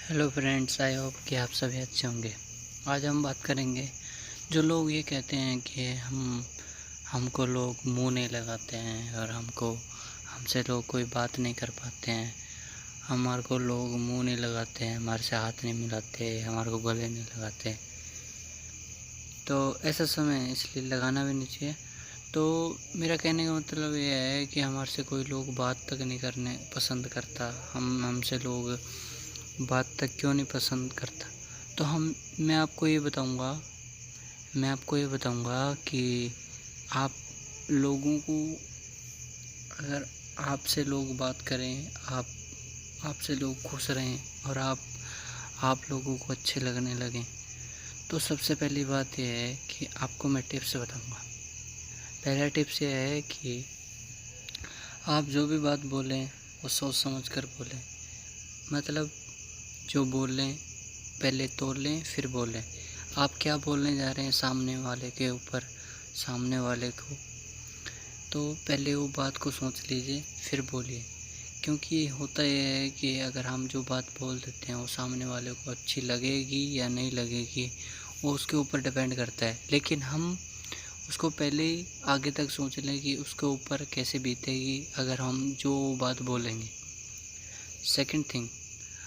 Hello friends, I hope कि आप सभी अच्छे होंगे। आज हम बात करेंगे जो लोग ये कहते हैं कि हमको लोग मुंह नहीं लगाते हैं और हमसे लोग कोई बात नहीं कर पाते हैं। हमारे को लोग मुंह नहीं लगाते हैं, हमारे से हाथ नहीं मिलाते, हमारे को गले नहीं लगाते। तो ऐसा समय इसलिए लगाना भी नहीं चाहिए। तो मेरा कहने का मतलब ये है कि हमारे से कोई लोग बात तक नहीं करने पसंद करता। हमसे लोग बात तक क्यों नहीं पसंद करता। तो मैं आपको ये बताऊंगा कि आप लोगों को, अगर आपसे लोग बात करें, आपसे लोग खुश रहें और आप लोगों को अच्छे लगने लगें, तो सबसे पहली बात यह है कि आपको मैं टिप्स बताऊंगा। पहला टिप्स ये है कि आप जो भी बात बोलें वो सोच समझ कर बोलें। मतलब जो बोलें पहले तोल लें फिर बोलें। आप क्या बोलने जा रहे हैं सामने वाले के ऊपर, सामने वाले को, तो पहले वो बात को सोच लीजिए फिर बोलिए। क्योंकि होता यह है कि अगर हम जो बात बोल देते हैं वो सामने वाले को अच्छी लगेगी या नहीं लगेगी, वो उसके ऊपर डिपेंड करता है। लेकिन हम उसको पहले ही आगे तक सोच लें कि उसके ऊपर कैसे बीतेगी अगर हम जो बात बोलेंगे। सेकंड थिंग,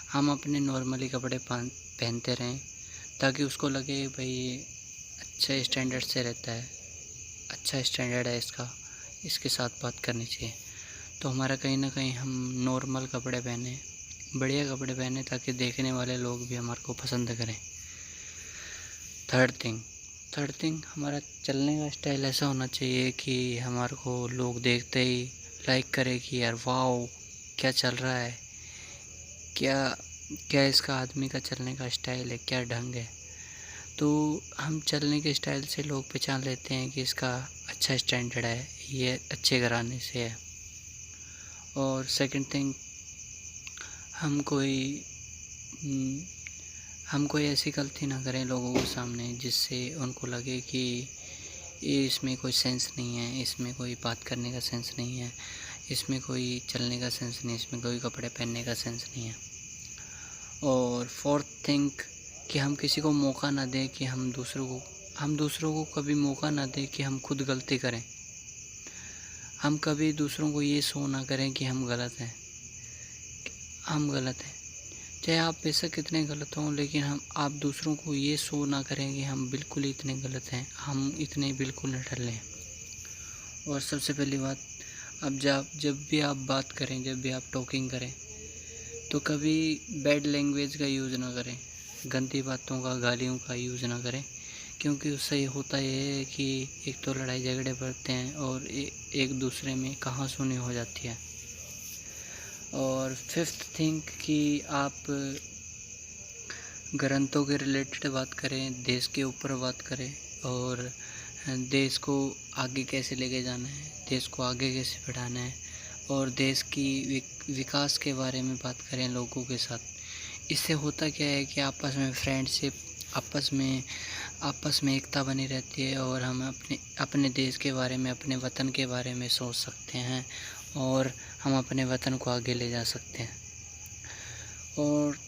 हम अपने नॉर्मली कपड़े पहनते रहें ताकि उसको लगे भाई ये अच्छे स्टैंडर्ड से रहता है, अच्छा स्टैंडर्ड है इसका, इसके साथ बात करनी चाहिए। तो हमारा कहीं ना कहीं हम नॉर्मल कपड़े पहने, बढ़िया कपड़े पहने, ताकि देखने वाले लोग भी हमारे को पसंद करें। थर्ड थिंग हमारा चलने का स्टाइल ऐसा होना चाहिए कि हमारे को लोग देखते ही लाइक करे कि यार वाओ, क्या चल रहा है, क्या क्या इसका आदमी का चलने का स्टाइल है, क्या ढंग है। तो हम चलने के स्टाइल से लोग पहचान लेते हैं कि इसका अच्छा स्टैंडर्ड है, ये अच्छे घराने से है। और सेकंड थिंग, हम कोई हम्म, हम कोई ऐसी गलती ना करें लोगों के सामने जिससे उनको लगे कि ये इसमें कोई सेंस नहीं है, इसमें कोई बात करने का सेंस नहीं है, इसमें कोई चलने का सेंस नहीं है, इसमें कोई कपड़े पहनने का सेंस नहीं है। और फोर्थ थिंग कि हम किसी को मौका ना दें कि हम दूसरों को कभी मौका ना दें कि हम खुद गलती करें। हम कभी दूसरों को ये शो ना करें कि हम गलत हैं। चाहे आप बेशक कितने गलत हों, लेकिन आप दूसरों को ये शो ना करें कि हम बिल्कुल ही इतने गलत हैं, हम इतने बिल्कुल न डर। और सबसे पहली बात, अब जब भी आप बात करें, जब भी आप टॉकिंग करें, तो कभी बैड लैंग्वेज का यूज़ ना करें, गंदी बातों का, गालियों का यूज़ ना करें। क्योंकि उससे होता ये है कि एक तो लड़ाई झगड़े बढ़ते हैं और एक दूसरे में कहासुनी हो जाती है। और फिफ्थ थिंग कि आप ग्रंथों के रिलेटेड बात करें, देश के ऊपर बात करें और देश को आगे कैसे लेके जाना है, देश को आगे कैसे बढ़ाना है और देश की विकास के बारे में बात करें लोगों के साथ। इससे होता क्या है कि आपस में फ्रेंडशिप, आपस में एकता बनी रहती है और हम अपने देश के बारे में, अपने वतन के बारे में सोच सकते हैं और हम अपने वतन को आगे ले जा सकते हैं। और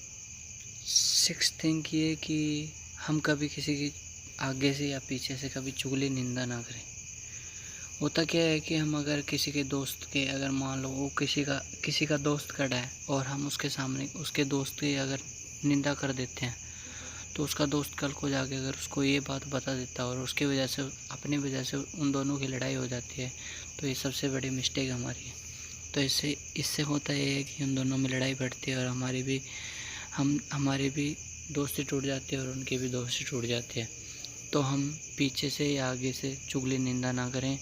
सिक्स थिंग ये कि हम कभी किसी की आगे से या पीछे से कभी चुगली निंदा ना करें। होता क्या है कि हम अगर किसी के दोस्त के, अगर मान लो वो किसी का दोस्त खड़ा है और हम उसके सामने उसके दोस्त की अगर निंदा कर देते हैं, तो उसका दोस्त कल को जाके अगर उसको ये बात बता देता है और उसकी वजह से, अपनी वजह से उन दोनों की लड़ाई हो जाती है, तो ये सबसे बड़ी मिस्टेक हमारी है। तो इससे होता ये है कि उन दोनों में लड़ाई बढ़ती है और हमारी भी दोस्ती टूट जाती है और उनकी भी दोस्ती टूट जाती है। तो हम पीछे से या आगे से चुगली निंदा ना करें।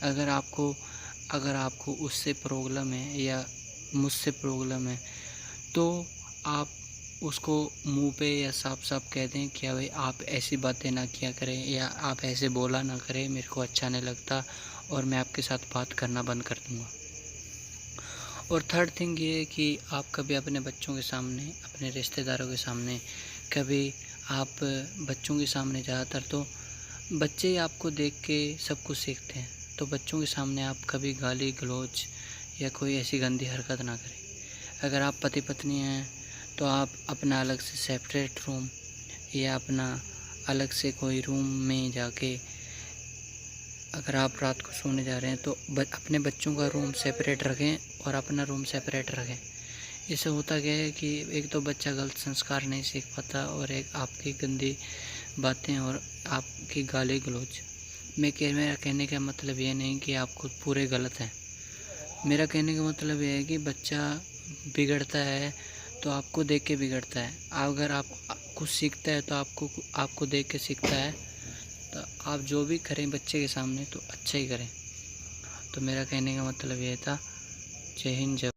अगर आपको उससे प्रॉब्लम है या मुझसे प्रॉब्लम है, तो आप उसको मुंह पे या साफ साफ कह दें कि भाई आप ऐसी बातें ना किया करें या आप ऐसे बोला ना करें, मेरे को अच्छा नहीं लगता और मैं आपके साथ बात करना बंद कर दूँगा। और थर्ड थिंग ये है कि आप कभी अपने बच्चों के सामने, अपने रिश्तेदारों के सामने, कभी आप बच्चों के सामने, ज़्यादातर तो बच्चे ही आपको देख के सब कुछ सीखते हैं, तो बच्चों के सामने आप कभी गाली गलौज या कोई ऐसी गंदी हरकत ना करें। अगर आप पति पत्नी हैं तो आप अपना अलग से सेपरेट रूम या अपना अलग से कोई रूम में जाके, अगर आप रात को सोने जा रहे हैं तो अपने बच्चों का रूम सेपरेट रखें और अपना रूम सेपरेट रखें। इससे होता क्या है कि एक तो बच्चा गलत संस्कार नहीं सीख पाता और एक आपकी गंदी बातें और आपकी गाली गलौज। मेरा कहने का मतलब ये नहीं कि आप खुद पूरे गलत हैं। मेरा कहने का मतलब ये है कि बच्चा बिगड़ता है तो आपको देख के बिगड़ता है। अगर आप कुछ सीखता है तो आपको देख के सीखता है। तो आप जो भी करें बच्चे के सामने तो अच्छा ही करें। तो मेरा कहने का मतलब ये था। जय हिंद, जय